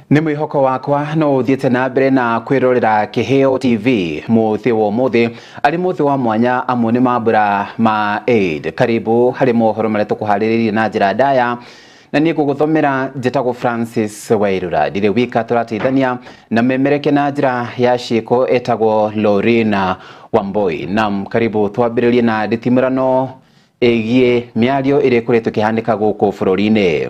Ni mwihoko wakwa no uthiete na mbere na kwirorera Kiheo TV muthi wo muthi ari muthi wa mwanya amwe ni mambura ma Eid. Karibu hari mohoro mare tukuhariririe na njira ndaya na ni guguthomera njetago Francis Wairura dire wika turateithania na memereke na njira ya ciiko etagwo Lorena Wamboi. Nam karibu twambiririe na nditimurano egie miario ire kuretu kihandika guku bururi-ini.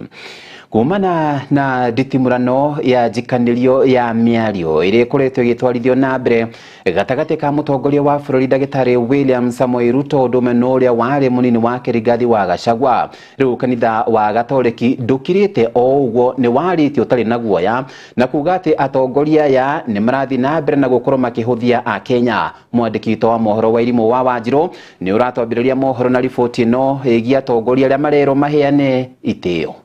Kumana na nditimurano ya jikanilio ya miario ire kuretwo gitwarithio na mbere gatagati ka mutongoria wa bururi Dagitari William Samoei Ruto ndume uria wari munini wake Rigathi wa Gachagua. Riu kanitha wa Gatoleki ndukirite o uguo ni wariti utari na guoya na kuga ati atongoria ya ni marathi na mbere na gukorwo makihuthia a Kenya. Mwandiki wa mohoro wa irimu wa Wanjiru ni uratwambiriria mohoro na riboti no egia atongoria aria marero maheane itio.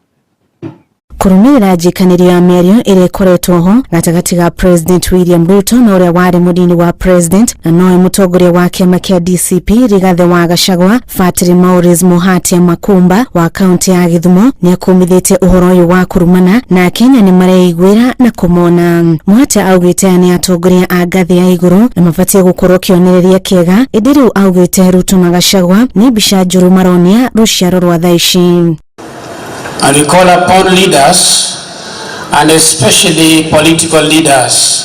Kurumira njikanirio ya miario ire koretwo ho gatagati ga President William Ruto na uria wari munini wa President na noe mutongoria wa kiama kia DCP Rigathi wa Gachagua. Fatiri Maurice Muhatia Makumba wa kaunti ya Githumo ni akumithite uhoro uyu wa kurumana na Kenya ni mareigwira na kumona. Muhatia augite ni atongoria a ngathi ya iguru na mabatie gukorwo kionereria kiega idiri augite Ruto na Gachagua ni bica njuru maronia ruciaro rwa thaici. And we call upon leaders, and especially political leaders,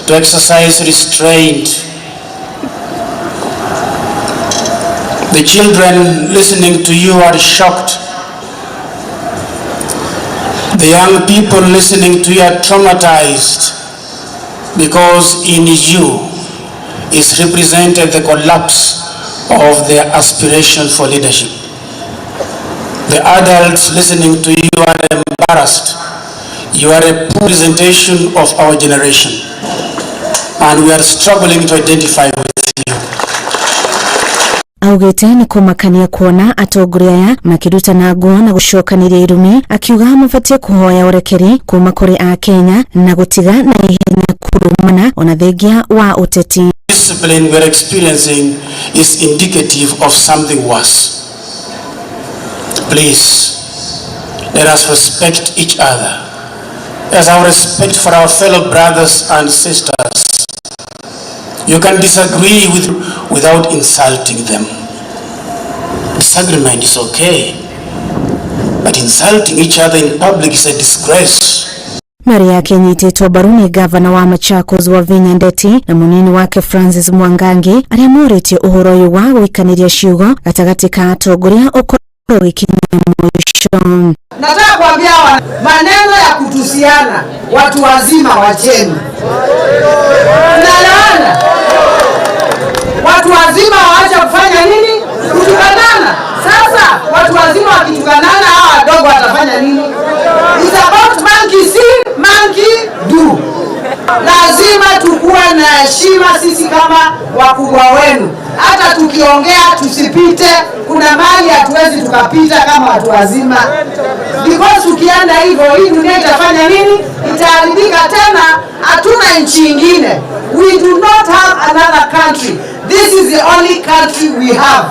to exercise restraint. The children listening to you are shocked. The young people listening to you are traumatized, because in you is represented the collapse of their aspiration for leadership. The adults listening to you are embarrassed. You are a poor representation of our generation, and we are struggling to identify with you. Augite ni kumakania kuona atongoria ya makiruta na nguo na gucokaniria irumi, akiuga mabatie kuhoya urekeri kuma kuri a Kenya na gutiga na ihenya kurumana ona thengia wa uteti. Discipline we are experiencing is indicative of something worse. Please, let us respect each other. As our respect for our fellow brothers and sisters. You can disagree without insulting them. Disagreement is okay, but insulting each other in public is a disgrace. Maria Kenyititwo baruni gavana wa Machakos wa Vinya Ndeti na munini wake Francis Mwangangi aria muritie uhoro uyu wa gwikaniria ciugo gatagati ka atongoria Nataka kuambia maneno ya kutusiana watu wazima wacheni. Nalaana. Watu wazima waacha kufanya nini? Kutukanana. Sasa watu wazima wakitukanana hawa wadogo watafanya nini? It's about monkey see, monkey do. Lazima tukuwe na heshima sisi kama wakubwa wenu. Hata tukiongea tusipite, kuna mali hatuwezi tukapita kama watu wazima. Because tukienda hivyo hii dunia itafanya nini? Itaharibika tena, hatuna nchi nyingine. We do not have another country. This is the only country we have.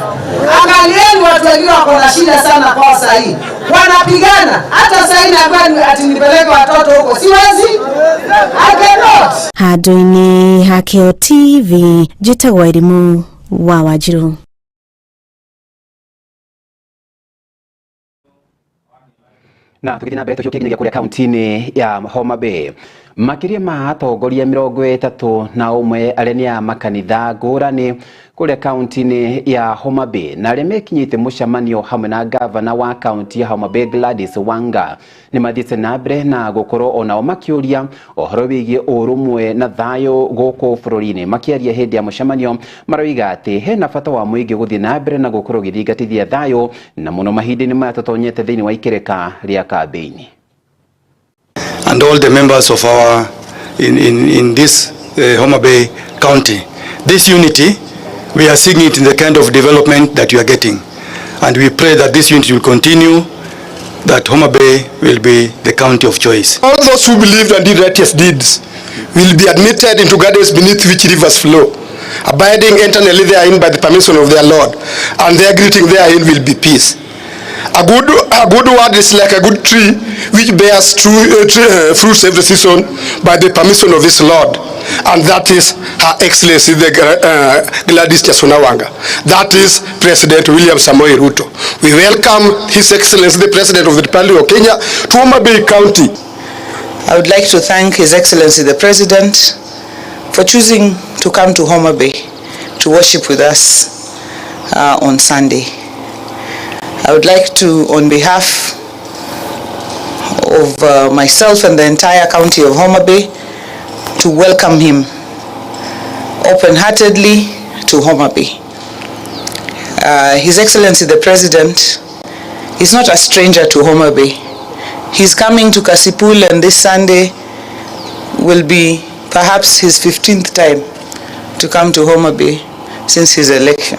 Angalieni watu wengine wako na shida sana kwa sasa hii. Wanapigana. Hata sasa hivi naambia ati nipeleke watoto huko. Siwezi. I cannot. Haduini Hakeo TV jitagwa irimu wa Wanjiru. Na tukithina mbere tukiukinya kuria kauntini ya Homa Bay. Makiria ma atongoria 31 arenia makanitha ngurani kuria kauntini ya Homa Bay na arĩa mekinyite mucamanio hamwe na gavana wa kaunti ya Homa Bay Gladys Wanga ni mathiĩte na mbere na gukorwo onao makiuria ohoro wigie urumwe na thayo gũkũ bũrũri-inĩ. Makiaria hĩndĩ ya mucamanio maroiga atĩ hena bata wa mũingĩ gũthiĩ na mbere na gukorwo gĩthingatithia thayo na mũno mahinda-inĩ maya tũtonyete thĩinĩ wa ikereka rĩa kambĩini. And all the members of our in this Homa Bay County, this unity, we are seeing it in the kind of development that you are getting, and we pray that this unity will continue, that Homa Bay will be the county of choice. All those who believed and did righteous deeds will be admitted into gardens beneath which rivers flow, abiding eternally therein by the permission of their Lord, and their greeting therein will be peace. A good word is like a good tree which bears fruits every season by the permission of his Lord. And that is Her Excellency the Gladys Nyasunawanga. That is President William Samoei Ruto. We welcome His Excellency the President of the Republic of Kenya to Homa Bay County. I would like to thank His Excellency the President for choosing to come to Homa Bay to worship with us on Sunday. I would like to, on behalf of myself and the entire county of Homa Bay, to welcome him open-heartedly to Homa Bay. His Excellency the President is not a stranger to Homa Bay. He's coming to Kasipul, and this Sunday will be perhaps his 15th time to come to Homa Bay since his election.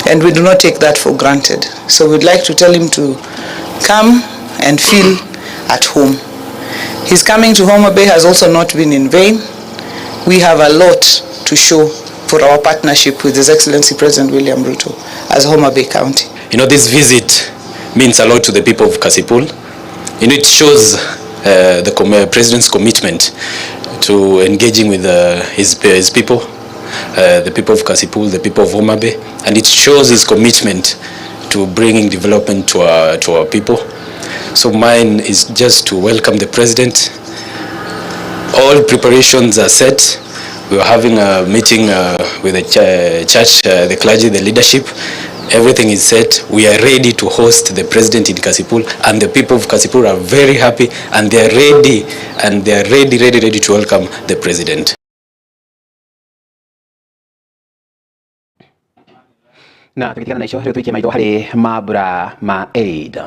And we do not take that for granted. So we'd like to tell him to come and feel at home. His coming to Homa Bay has also not been in vain. We have a lot to show for our partnership with His Excellency President William Ruto as Homa Bay County. You know, this visit means a lot to the people of Kasipul. You know, it shows the President's commitment to engaging with his people, the people of Kasipul, the people of Homa Bay, and it shows his commitment to bringing development to our people. So mine is just to welcome the President. All preparations are set. We are having a meeting with the church, the clergy, the leadership. Everything is set. We are ready to host the President in Kasipul, and the people of Kasipul are very happy, and they are ready, and they are ready to welcome the President. Na tukitikana na isho tuikie maito hari mabura ma aid.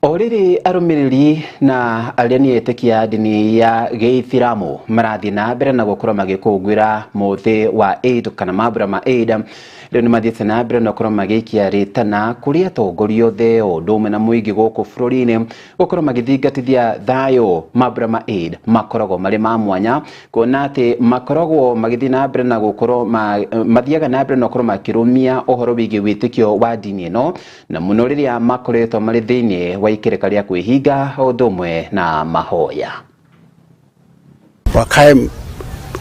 Oriri arumiriri na aliani etekia dini ya Gĩithĩramu marathi na mbere na gũkorwo magĩkũngũĩra mũthĩ wa aid kana mabura ma aid. Rĩu nĩmathiĩte na mbere na gũkorwo magĩikia rĩtana kũrĩ atongoria othe o ũndũ ũmwe na mũingĩ gũkũ bũrũri-inĩ gũkorwo magĩthingatithia thayũ. Mabura ma aid makoragwo marĩ ma mwanya kuona atĩ makoragwo magĩthiĩ na mbere na gũkorwo mathiaga na mbere na gũkorwo makĩrũmia ũhoro wĩgiĩ wĩtĩkio wa dini ĩno, na mũno rĩrĩa makoretwo marĩ thĩinĩ wa ikereka rĩa kwĩhinga o ũndũ ũmwe na mahoya.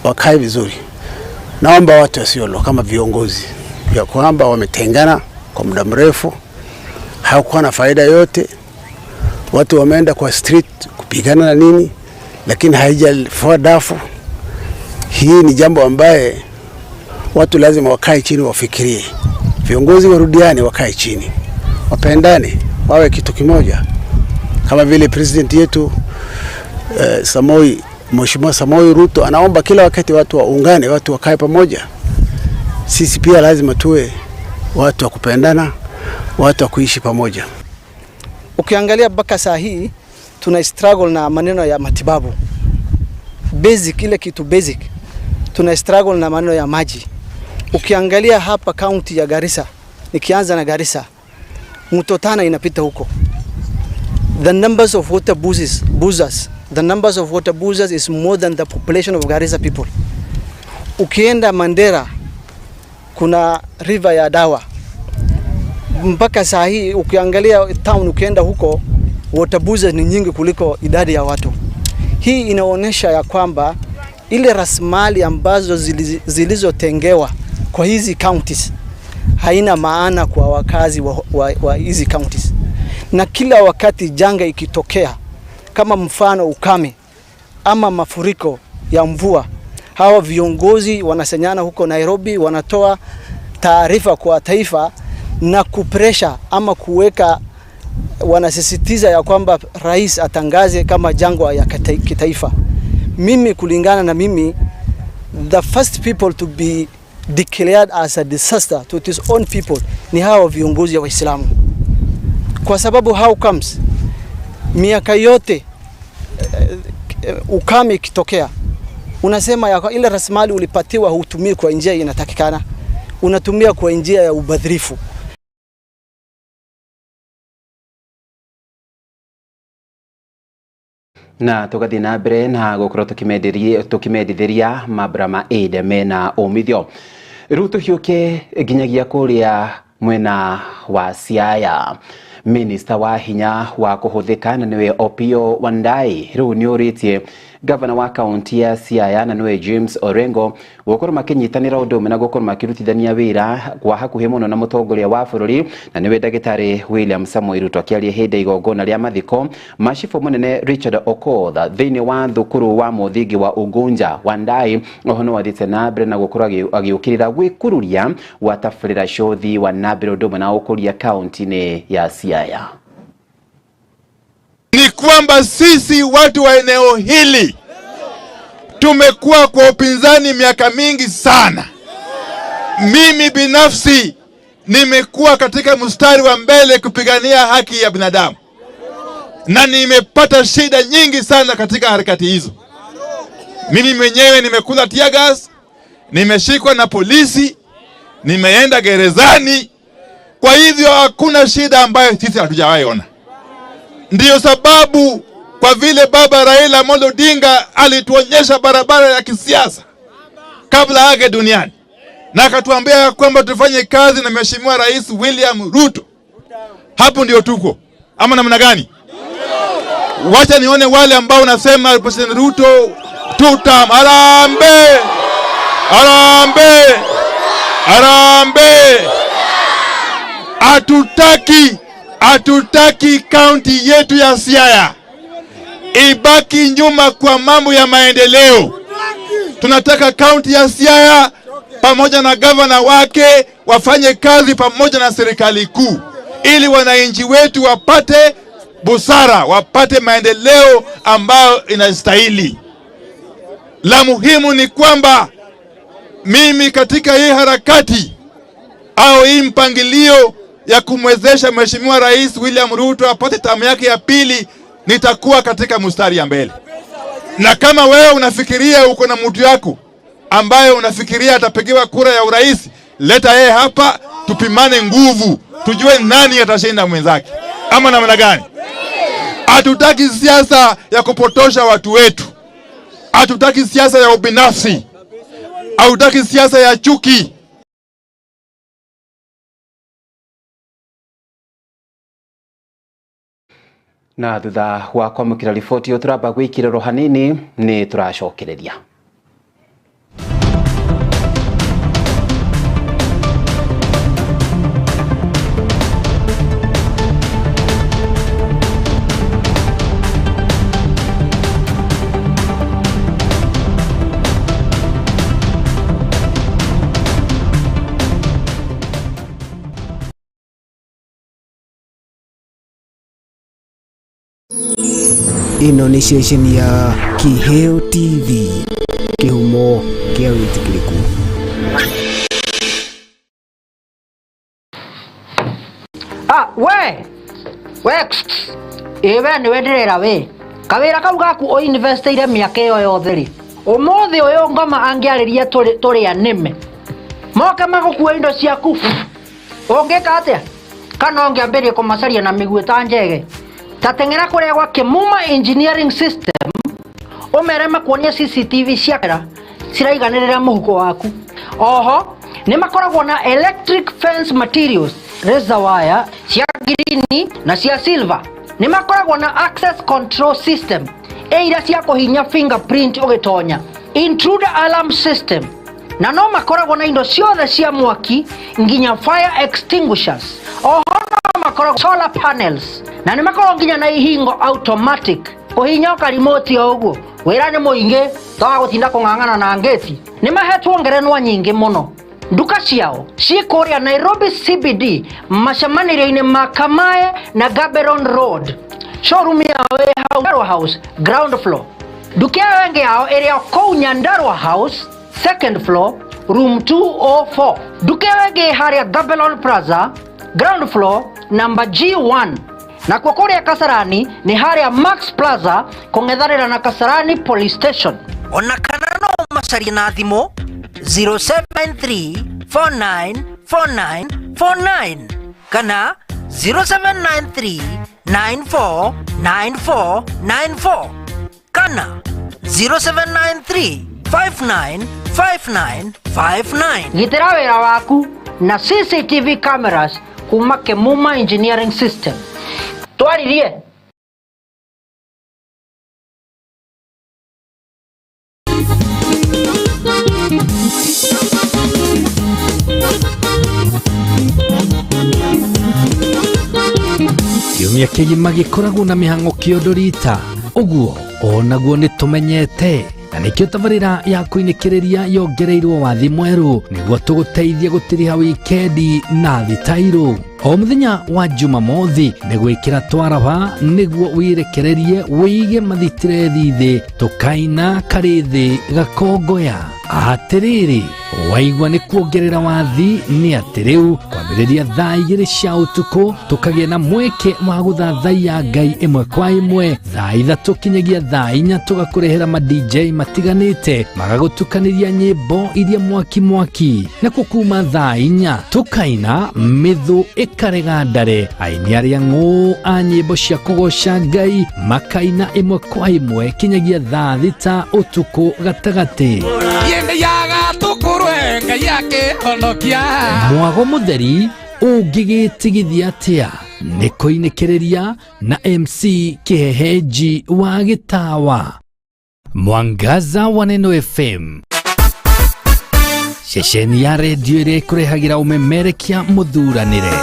Wakae vizuri. Naomba watu wasiolo kama viongozi ya kwamba wametengana kwa muda mrefu, hakuwa na faida yote. Watu wameenda kwa street kupigana na nini, lakini haijafua dafu. Hii ni jambo ambaye watu lazima wakae chini wafikirie. Viongozi warudiane, wakae chini, wapendane, wawe kitu kimoja. Kama vile president yetu Mheshimiwa Samoei Ruto anaomba kila wakati watu waungane, watu wakae pamoja. Sisi pia lazima tuwe watu wa kupendana, watu wa kuishi pamoja. Ukiangalia mpaka saa hii tuna struggle na maneno ya matibabu. Basic, ile kitu basic. Tuna struggle na maneno ya maji. Ukiangalia hapa county ya Garissa, nikianza na Garissa, mto Tana inapita huko. The numbers of water boozers, the numbers of water boozers is more than the population of Garissa people. Ukienda Mandera kuna river ya dawa. Mpaka saa hii ukiangalia town, ukienda huko water boozers ni nyingi kuliko idadi ya watu. Hii inaonyesha ya kwamba ile rasilimali ambazo zilizotengewa kwa hizi counties haina maana kwa wakazi wa hizi counties. Na kila wakati janga ikitokea, kama mfano ukame ama mafuriko ya mvua, hawa viongozi wanasenyana huko Nairobi, wanatoa taarifa kwa taifa na kupresha ama kuweka, wanasisitiza ya kwamba rais atangaze kama jangwa ya kitaifa. Mimi kulingana na mimi, the first people to be declared as a disaster to its own people ni hawa viongozi wa Waislamu. Kwa sababu how comes miaka yote ukame kitokea, unasema ya ile rasilimali ulipatiwa hutumii kwa njia inatakikana, unatumia kwa njia ya ubadhirifu. Na tugathi na mbere na gukorwo tukimendithĩria mabura ma aid mena umithio. Ruto hiuke nginyagia kuria mwena wa Siaya. Minista wa hinya wa kuhuthika na niwe Opiyo Wandayi riu niuritie gavana wa kaunti ya Siaya na niwe James Orengo gukorwo makinyitanira undu na gukorwo makirutithania wira kwa hakuhi muno na mutongoria wa bururi na niwe Ndagitari William Samoei Ruto akiaria hindi igongona ria mathiko mashifu munene Richard Okoth thiini wa thukuru wa muthingi wa Ugunja. Wandayi ohono wathite na mbere na gukorwo agiukirira gwikururia wa tabarira shothi wa nambere undu na ukuria kaunti-ini ya Siaya. Ni kwamba sisi watu wa eneo hili tumekuwa kwa upinzani miaka mingi sana. Mimi binafsi nimekuwa katika mstari wa mbele kupigania haki ya binadamu, na nimepata shida nyingi sana katika harakati hizo. Mimi mwenyewe nimekula tear gas, nimeshikwa na polisi, nimeenda gerezani. Kwa hivyo hakuna shida ambayo sisi hatujawahi ona. Ndiyo sababu kwa vile baba Raila Amolo Odinga alituonyesha barabara ya kisiasa kabla yake duniani, na akatuambia kwamba tufanye kazi na Mheshimiwa Rais William Ruto. Hapo ndio tuko. Ama namna gani? Wacha nione wale ambao nasema President Ruto Harambee! Harambee! Harambee! Hatutaki kaunti yetu ya Siaya ibaki nyuma kwa mambo ya maendeleo. Tunataka kaunti ya Siaya pamoja na gavana wake wafanye kazi pamoja na serikali kuu, ili wananchi wetu wapate busara, wapate maendeleo ambayo inastahili. La muhimu ni kwamba mimi katika hii harakati au hii mpangilio ya kumwezesha Mheshimiwa Rais William Ruto apate tamu yake ya pili, nitakuwa katika mstari ya mbele. Na kama wewe unafikiria uko na mtu yako ambaye unafikiria atapigiwa kura ya urais, leta yeye hapa tupimane nguvu, tujue nani atashinda mwenzake. Ama namna gani? Hatutaki siasa ya kupotosha watu wetu. Hatutaki siasa ya ubinafsi. Hatutaki siasa ya chuki. Na thutha wa kwamukira riboti yo turamba gwikiriro hanini ni turacokereria. Ino ni station ya Kiheo TV, kihumo kia witikiriku. Ewe ni wenderera we kawira kau gaku o investire miaka yo yothe ri umuthi uyu ngoma angiariria turi anime moka magukua indo ciaku ungika atia kana ungiambirie kumacaria na miguu ta njege tatengera kuria gwa Kimuma Engineering System umerema kuonia CCTV ciakera ciraiganirira muhuko waku. Oho ni makoragwo na electric fence materials, razor wire cia green na cia silver. Ni makoragwo na access control system eira cia kuhinya fingerprint ugitonya, intruder alarm system, na no makoragwo na indo ciothe cia mwaki nginya fire extinguishers. Oho no makoragwo solar panels na ni makoragwo nginya na ihingo automatic kuhinya ka remote oguo wira ni muingi tawa gutinda kung'ang'ana na ngeti. Ni mahetwo ngerenwa nyingi muno. Nduka ciao cikuria Nairobi CBD macamaniro-ini ma Kamae na Gaborone Road. Showroom yao ĩ hau Nyandarua House ground floor. Nduka yengi yao ĩrĩ kũu Nyandarua House second floor room 204. Nduka yengi haria Gaborone Plaza ground floor number G1. Na kwa kuria Kasarani ni haria Max Plaza kung'ethanĩra na Kasarani Police Station. Ona kana no macaria na thimo 0793494949 kana 0793949494 kana 0793595959. Gitĩra wĩra waku na CCTV cameras kuma Kemuma Engineering System. Twaririe kiumia kĩgima gĩkoragwo na mĩhang'o kĩondorita ũguo onaguo nĩtũmenyete na nĩkĩo tabarĩra ya kũinĩkĩrĩria yongereirwo wathi mwerũ nĩguo tũgũteithie gũtiriha wikendi na thitairũ o mũthenya wa Jumamothi nĩ gwĩkĩra twaraba nĩguo wirekererie wĩige mathitirethi thĩ tũkaina karĩ thĩ gakongoya atĩrĩrĩ waigua nĩ kuongerera wathi nĩ atĩ rĩu kwambĩrĩria thaa 2 cia ũtukũ tũkagĩa na mweke wa gũthathaiya Ngai ĩmwe kwa ĩmwe thaa 3 kinyagia thaa 4 tũgakũrehera ma DJ matiganĩte magagũtukanĩria nyĩmbo iria mwaki na kuma thaa 4 tũkaina mĩthũ ĩkarega ndare aini arĩa ng'ũ a nyĩmbo cia kũgoca Ngai makaina ĩmwe kwa ĩmwe kinyagia thaa 6 ũtukũ gatagatĩ mwago mũtheri ũngĩgĩtigithia atĩa nĩ kũinĩkĩrĩria na MC Kĩhehenji wa Gĩtawa Mwangaza wa Neno FM ceceni ya redio ĩrĩa ĩkũrehagĩra ũmemerekia mũthuranĩre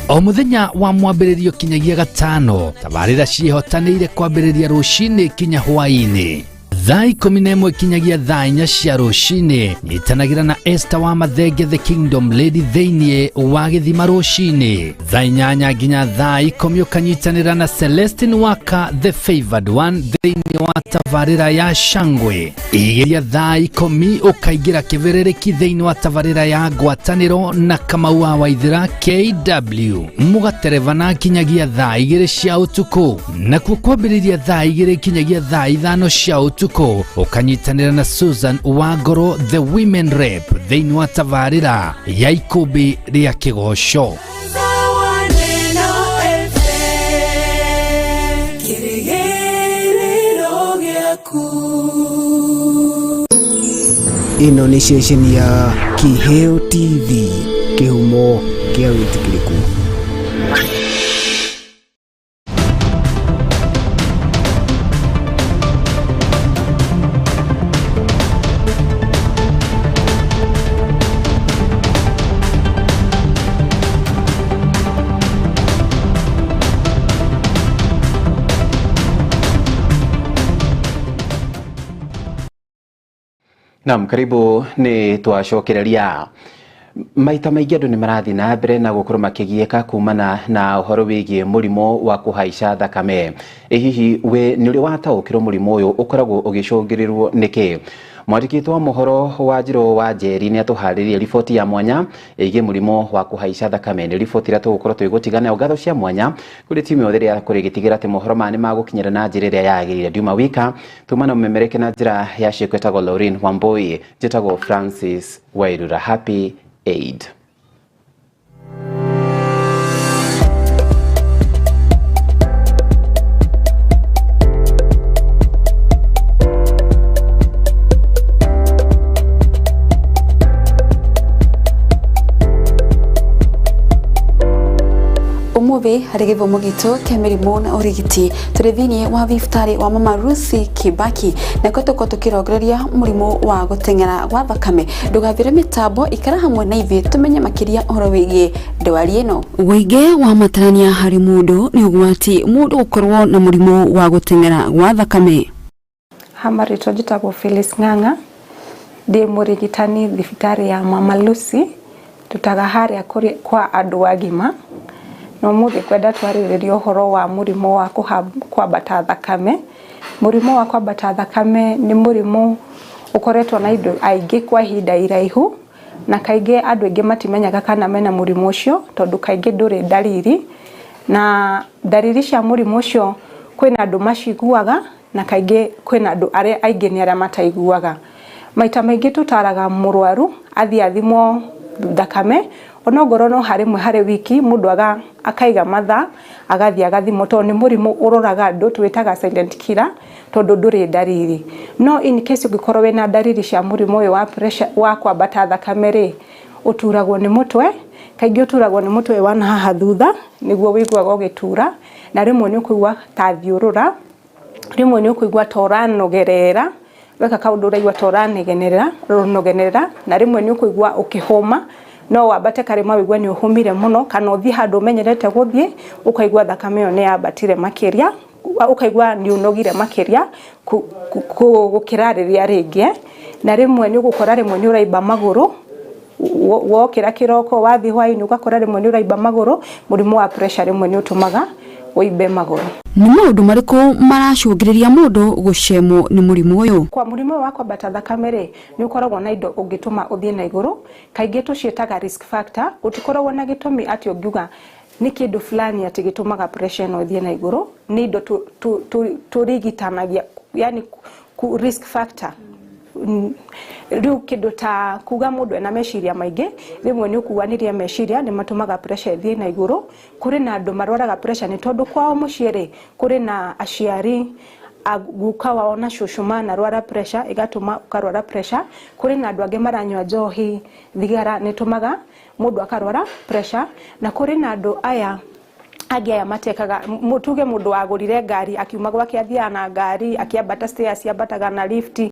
o mũthenya wa mwambĩrĩrio kinyagia gatano tabarĩra ciĩhotanĩire kwambĩrĩria rũcinĩ kinya hwaĩ-inĩ thaa 11 kinyagia thaa 4 cia rũcinĩ nyitanagĩra na Esther wa Mathenge the Kingdom Lady thĩinĩ wa Gĩthima rũcinĩ thaa 8 nginya thaa 10 ũkanyitanĩra na Celestine Waka the Favored One thĩinĩ wa tabarĩra ya Shangwe igeria thaa 10 ũkaingĩra kĩberereki thĩinĩ wa tabarĩra ya ngwatanĩro na Kamau wa Waithĩra KW mũgaterevana kinyagia thaa 2 cia ũtukũ na kwambĩrĩria thaa 2 kinyagia thaa 5 cia ũtukũ ukanyitanĩra na Susan Wangoro the Women Rep thĩinĩ wa tabarĩra ya ikũmbĩ rĩa kĩgoco ĩno nĩ ceceni ya Kĩheo TV kĩhumo kĩa wĩtĩkĩrĩku. Naam, karibu ni twacokereria maita maingĩ andũ nĩ marathi na mbere na gũkorwo makĩgieka kumana na ũhoro wĩgiĩ mũrimũ wa kũhaica thakame. Hihi we nĩ ũrĩ wataũkĩrwo mũrimũ ũyũ ũkoragwo ũgĩcũngĩrĩrwo nĩkĩ? Mwandĩki wa mohoro wa Njirũ wa Njeri nĩ atũharĩria riboti ya mwanya ĩgiĩ mũrimũ wa kũhaica thakame. Nĩ riboti ĩrĩa tũgũkorwo twĩgũtigana ngatho cia mwanya kũrĩ timu yothe ĩrĩa kũrĩgĩtigĩra atĩ mohoro maya nĩ magũkinyĩra na njĩra ĩrĩa yagĩrĩire. Ndiuma wika tumana mũmemereke na njĩra ya ciĩko ĩtagwo Lauren Wambui, njĩtagwo Francis Wairura. Happy Aid. Umuthi harĩ gĩthomo gitũ kĩa mĩrimũ na ũrigiti tũrĩ thĩinĩ wa thibitarĩ wa Mama Lucy Kibaki na tũkorwo tũkĩrongoreria mũrimũ wa gũteng'era gwa thakame. Ndũgathire mĩtambo ikara hamwe na ithuĩ tũmenye makĩria ũhoro wĩgiĩ ndwari ĩno. Ũingĩ wa matarania harĩ mũndũ nĩ ũgwati mũndũ gũkorwo na mũrimũ wa gũteng'era gwa thakame. Hamarĩtwo njĩtagwo Phyllis Ng'ang'a, ndĩ mũrigitani thibitarĩ ya Mama Lucy, tutaga harĩa kwa andũ agima. No mũthĩ kwenda twarĩrĩria ũhoro wa mũrimũ wa kwambata thakame. Mũrimũ wa kwambata thakame nĩ mũrimũ ũkoretwo na indo aingĩ kwa ihinda iraihu, na kaingĩ andũ aingĩ matimenyaga kana mena mũrimũ ũcio tondũ kaingĩ ndũrĩ ndariri, na ndariri cia mũrimũ ũcio kwĩna andũ maciguaga na kaingĩ kwĩna andũ arĩa aingĩ nĩ arĩa mataiguaga. Maita maingĩ tũtaraga mũrwaru athiĩ athimwo thakame, onongorwo no harĩ wiki mũndũ akaiga mathaa agathiĩ agathimwo tondũ nĩ mũrimũ ũroraga andũ twĩtaga silent killer tondũ ndũrĩ ndariri. No in case ũngĩkorwo wĩna ndariri cia mũrimũ ũyũ wa pressure wa kwambata thakame rĩ, uturagwo ni mutwe kaingi uturagwo ni mutwe wa na haha thutha niguo wiguaga ugitura na rimwe ni ukuigua ta thiurura rimwe ni ukuigua toranogerera weka kaundu uraigua toranogenerera na rimwe ni ukuigua ukihoma no wabate karima wigua ni uhumire muno kana uthi handu menyerete guthie ukaigua thakame yo ni yabatire makiria ukaigua ni unogire makiria gukirariria ringi na rimwe ni ugukora rimwe ni uraimba maguru wokira kiroko wathi hwaini ugakora rimwe ni uraimba maguru murimu wa pressure rimwe ni utumaga uimbe maguru. Ni maundu mariku maracungiriria mundu gucemwo ni murimu uyu? Kwa murimu wa kwambata thakame ri ni ukoragwo na indo ungituma uthie na iguru kaingi tucietaga risk factor utikoragwo na gitumi ati ungiuga ni kindu fulani ati gitumaga pressure no uthie na iguru ni indo turigitanagia yani risk factor riu kindu ta kuga mundu ena meciria maingi rimwe ni ukuaniria meciria ni matumaga pressure thie na iguru kuri na andu marwaraga pressure ni tondu kwao muciiri kuri na aciari aguka wao na shushuma na rwara pressure igatuma ukarwara pressure kuri na andu angi maranywa njohi thigara ni tumaga mundu akarwara pressure na kuri na andu aya agia matekaga mutuge mundu agurire ngari akiuma gwake athia na ngari akiambata stairs ambataga na lift